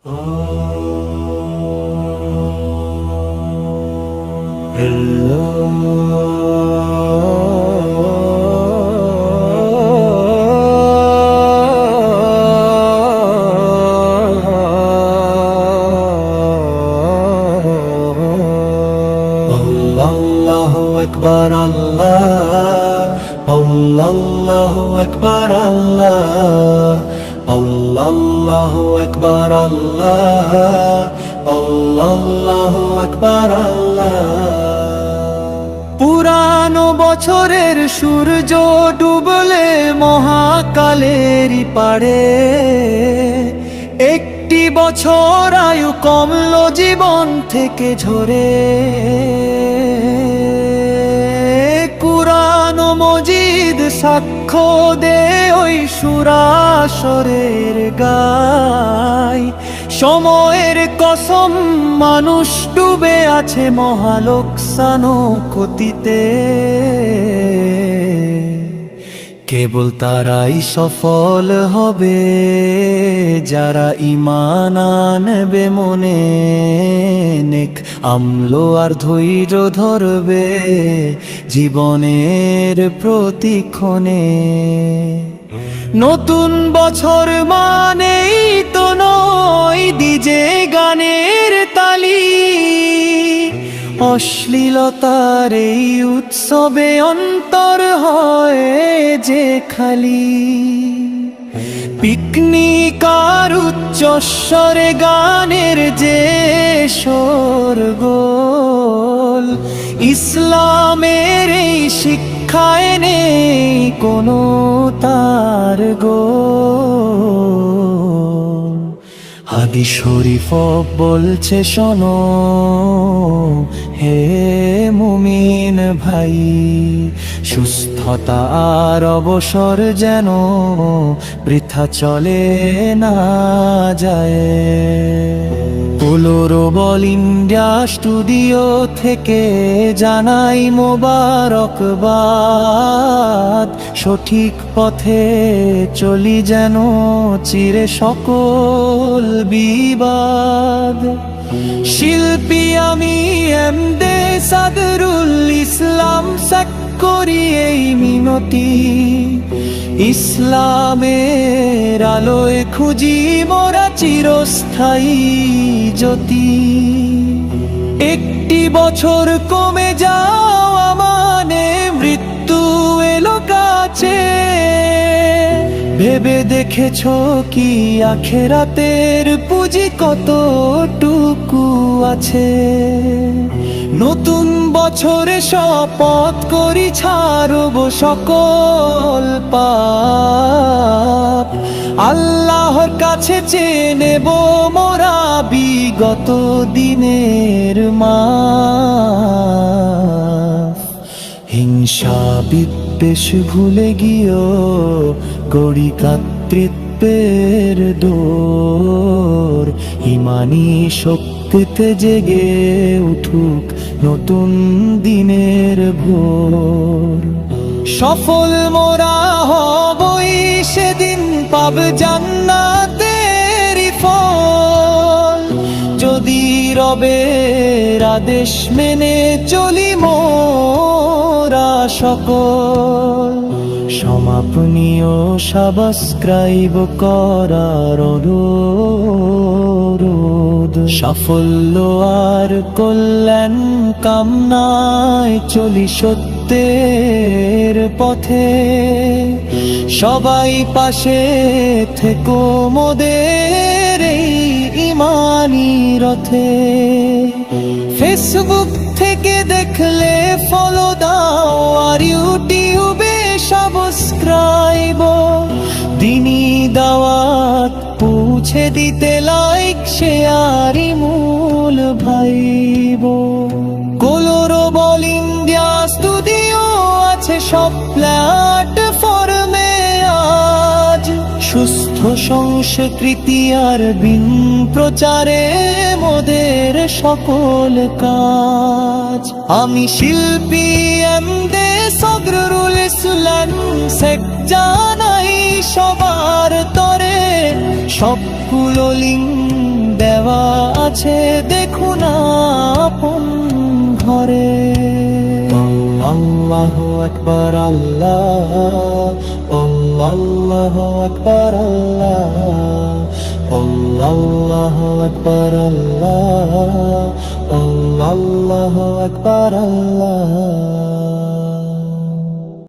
Allahu Akbar Allah, Allahu Akbar Allah, Allahu Akbar Allah, Allahu Akbar Allah। পুরানো বছরের সূর্য ডুবলে মহাকালেরই পারে, একটি বছর আয়ু কমলো জীবন থেকে ঝরে। কুরআন ও মজিদ সাক্ষ্য দে ওই সুরাসরের গায়, সময়ের কসম মানুষ ডুবে আছে মহালোকসান ও ক্ষতিতে। কেবল তারাই সফল হবে যারা ঈমান আনবে মনে, নেক আমল আর ধৈর্য ধরবে জীবনের প্রতিক্ষণে। নতুন বছর মানেই তো নয় ডিজে গানের তালি, অশ্লীলতার এই উৎসবে অন্তর হয় যে খালি। পিকনিক আর উচ্চস্বরে গানের যে শোরগোল, ইসলামের এই শিক্ষায় নেই কোনো তার গোল। হাদিস শরীফ বলছে শোনো হে মুমিন ভাই, সুস্থতা আর অবসর যেন বৃথা চলে না যায়। গ্লোবাল ইন্ডিয়া স্টুডিও থেকে জানাই মোবারকবাদ, সঠিক পথে চলি যেন চিরে সকল বিবাদ। শিল্পী আমি এমদে সাদরুল ইসলাম করি এই মিনতি, ইসলামের আলোয় খুঁজি মোরা চিরস্থায়ী জ্যোতি। একটি বছর কমে যাওয়া মানে মৃত্যু এলো কাছে, ভেবে দেখেছো কি আখেরাতের পুঁজি কতটুকু আছে? নতুন বছরে শপথ করি ছাড়ব সকল পাপ, আল্লাহর কাছে চেয়ে নেব মোরা বিগত দিনের মাফ। হিংসা বিদ্বেষ ভুলে গিয়েও করি কর্তৃত্বের দৌড়, ঈমানি শক্তিতে জেগে উঠুক নতুন দিনের ভোর। সফল মোরা হবই সেদিন পাব জান্নাতের ফল, যদি রবের আদেশ মেনে চলি মোরা সকল। সমাপনীয় সাবস্ক্রাইব করার অনুরোধ, সাফল্য আর কল্যাণ কামনায় চলি সত্যের পথে। সবাই পাশে থেকো মোদের এই ঈমানি রথে। ফেসবুক থেকে দেখলে ফলো দাও আর ইউটিউবে সাবস্ক্রাইব, দিনী দাওয়াত পৌঁছে দিতে লাইক শেয়ারই মূল ভাইব। গ্লোবাল ইন্ডিয়া স্টুডিও আছে সব প্ল্যাটফর্মে আজ, সুস্থ সংস্কৃতি আর বিন প্রচারে মোদের সকল কাজ। আমি শিল্পী এমদে সদরুল ইসলাম শেখ জানাই সবার তরে, সবগুলো লিঙ্ক আছে দেখুন আপন ঘরে। আল্লাহু আকবার আল্লাহ, আল্লাহু আকবার আল্লাহ, আল্লাহু আকবার আল্লাহ, আল্লাহু আকবার আল্লাহ।